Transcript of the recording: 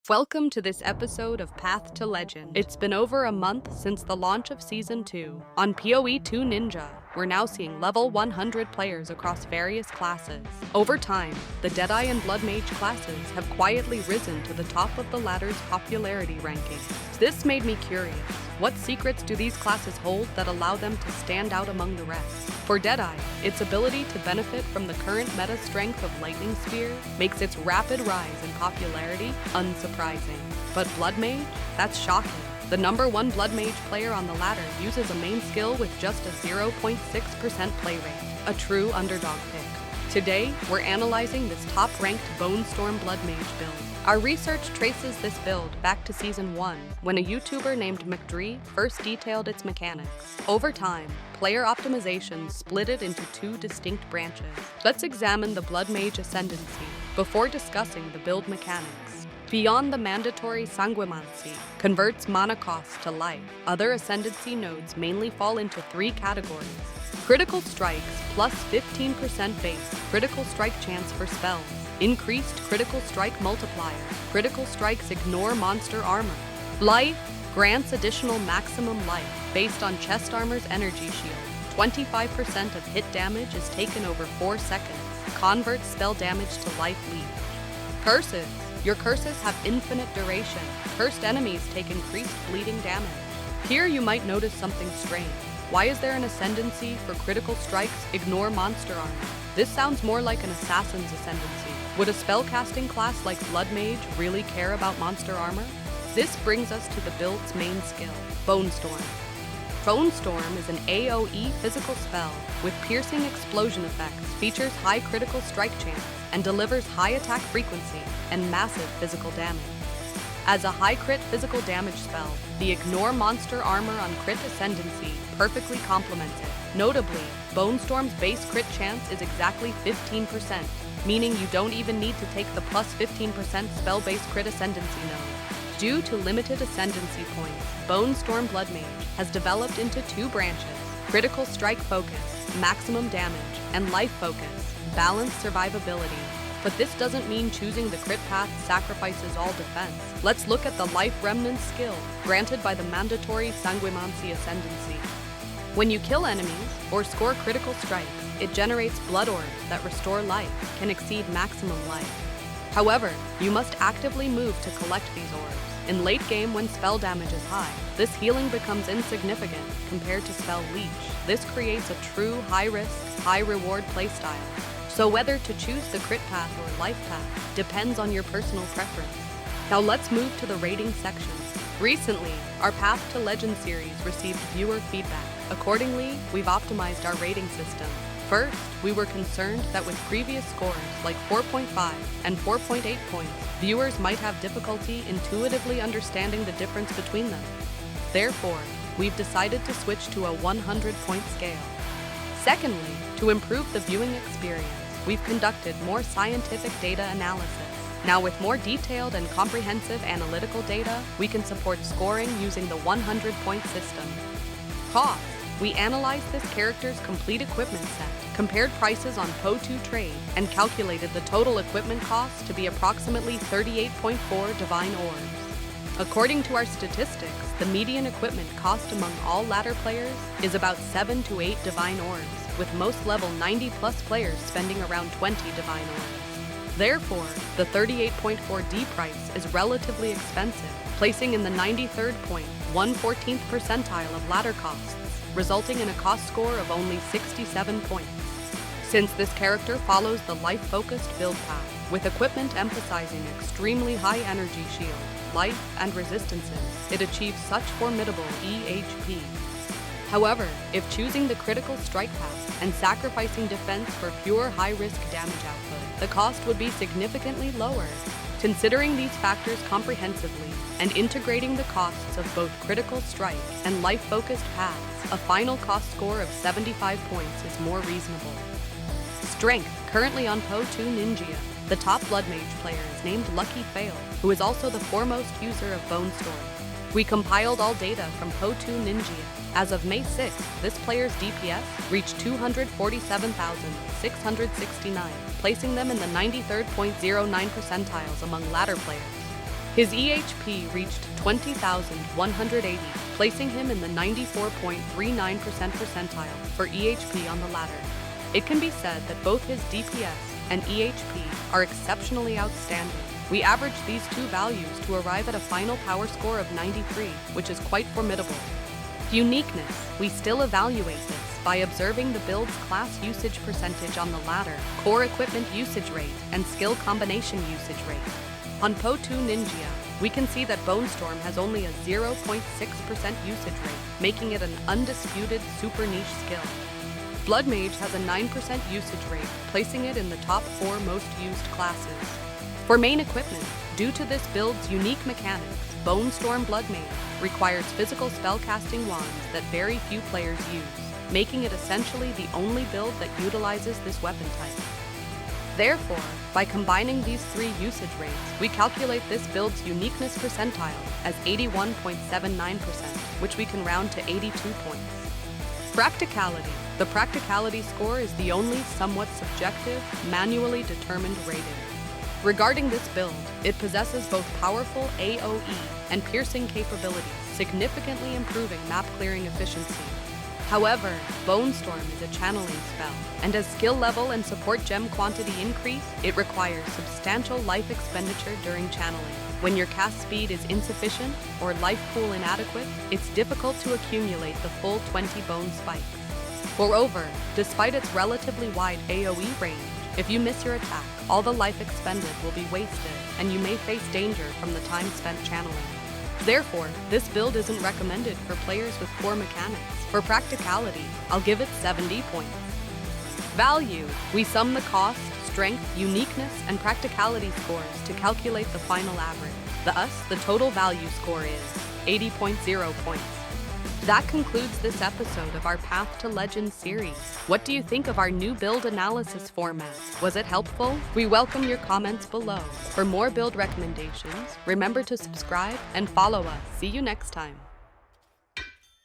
Welcome to this episode of Path to Legend. It's been over a month since the launch of Season 2. On PoE 2 Ninja, we're now seeing level 100 players across various classes. Over time, the Deadeye and Blood Mage classes have quietly risen to the top of the ladder's popularity rankings. This made me curious. What secrets do these classes hold that allow them to stand out among the rest? For Deadeye, its ability to benefit from the current meta strength of Lightning Spear makes its rapid rise in popularity unsurprising. But Blood Mage? That's shocking. The #1 Blood Mage player on the ladder uses a main skill with just a 0.6% play rate, a true underdog pick. Today, we're analyzing this top-ranked Bonestorm Blood Mage build. Our research traces this build back to Season 1, when a YouTuber named McDree first detailed its mechanics. Over time, player optimization split it into two distinct branches. Let's examine the Blood Mage Ascendancy before discussing the build mechanics. Beyond the mandatory Sanguimancy, converts mana cost to life, other Ascendancy nodes mainly fall into three categories. Critical strikes plus 15% base critical strike chance for spells. Increased critical strike multiplier. Critical strikes ignore monster armor. Life grants additional maximum life based on chest armor's energy shield. 25% of hit damage is taken over 4 seconds. Converts spell damage to life leech. Curses. Your curses have infinite duration. Cursed enemies take increased bleeding damage. Here you might notice something strange. Why is there an Ascendancy for critical strikes ignore monster armor? This sounds more like an Assassin's Ascendancy. Would a spellcasting class like Blood Mage really care about monster armor? This brings us to the build's main skill, Bonestorm. Bonestorm is an AoE physical spell with piercing explosion effects, features high critical strike chance, and delivers high attack frequency and massive physical damage. As a high crit physical damage spell, the Ignore Monster Armor on Crit Ascendancy perfectly complements it. Notably, Bonestorm's base crit chance is exactly 15%, meaning you don't even need to take the plus 15% spell-based crit Ascendancy node. Due to limited Ascendancy points, Bonestorm Blood Mage has developed into two branches: critical strike focus, maximum damage, and life focus, balanced survivability. But this doesn't mean choosing the crit path sacrifices all defense. Let's look at the life Remnants skill, granted by the mandatory Sanguimancy Ascendancy. When you kill enemies or score critical strikes, it generates blood orbs that restore life, can exceed maximum life. However, you must actively move to collect these orbs. In late game when spell damage is high, this healing becomes insignificant compared to spell leech. This creates a true high-risk, high-reward playstyle. So whether to choose the crit path or life path depends on your personal preference. Now let's move to the rating section. Recently, our Path to Legend series received viewer feedback. Accordingly, we've optimized our rating system. First, we were concerned that with previous scores like 4.5 and 4.8 points, viewers might have difficulty intuitively understanding the difference between them. Therefore, we've decided to switch to a 100-point scale. Secondly, to improve the viewing experience, we've conducted more scientific data analysis. Now with more detailed and comprehensive analytical data, we can support scoring using the 100-point system. Cost. We analyzed this character's complete equipment set, compared prices on PoE2 Trade, and calculated the total equipment cost to be approximately 38.4 Divine Orbs. According to our statistics, the median equipment cost among all ladder players is about 7 to 8 Divine Orbs, with most level 90+ players spending around 20 Divine Orbs. Therefore, the 38.4D price is relatively expensive, placing in the 93rd point, 1/14th percentile of ladder costs, resulting in a cost score of only 67 points. Since this character follows the life-focused build path, with equipment emphasizing extremely high energy shield, life, and resistances, it achieves such formidable EHP. However, if choosing the critical strike path and sacrificing defense for pure high-risk damage output, the cost would be significantly lower. Considering these factors comprehensively and integrating the costs of both critical strike and life-focused paths, a final cost score of 75 points is more reasonable. Strength. Currently on PoE2 Ninja, the top Blood Mage player is named luckyfail, who is also the foremost user of Bonestorm. We compiled all data from PoE2 Ninja. As of May 6th, this player's DPS reached 247,669, placing them in the 93rd.09 percentiles among ladder players. His EHP reached 20,180, placing him in the 94.39% percentile for EHP on the ladder. It can be said that both his DPS and EHP are exceptionally outstanding. We averaged these two values to arrive at a final power score of 93, which is quite formidable. Uniqueness. We still evaluate this by observing the build's class usage percentage on the ladder, core equipment usage rate, and skill combination usage rate. On Po2 Ninja, we can see that Bonestorm has only a 0.6% usage rate, making it an undisputed super niche skill. Blood Mage has a 9% usage rate, placing it in the top 4 most used classes. For main equipment, due to this build's unique mechanics, Bonestorm Blood Mage requires physical spellcasting wands that very few players use, making it essentially the only build that utilizes this weapon type. Therefore, by combining these three usage rates, we calculate this build's uniqueness percentile as 81.79%, which we can round to 82 points. Practicality. The Practicality score is the only somewhat subjective, manually determined rating. Regarding this build, it possesses both powerful AoE and piercing capabilities, significantly improving map clearing efficiency. However, Bonestorm is a channeling spell, and as skill level and support gem quantity increase, it requires substantial life expenditure during channeling. When your cast speed is insufficient or life pool inadequate, it's difficult to accumulate the full 20 bone spikes. Moreover, despite its relatively wide AoE range, if you miss your attack, all the life expended will be wasted, and you may face danger from the time spent channeling. Therefore, this build isn't recommended for players with poor mechanics. For Practicality, I'll give it 70 points. Value. We sum the cost, strength, uniqueness, and Practicality scores to calculate the final average. Thus, the total value score is 80.0 points. That concludes this episode of our Path to Legend series. What do you think of our new build analysis format? Was it helpful? We welcome your comments below. For more build recommendations, remember to subscribe and follow us. See you next time.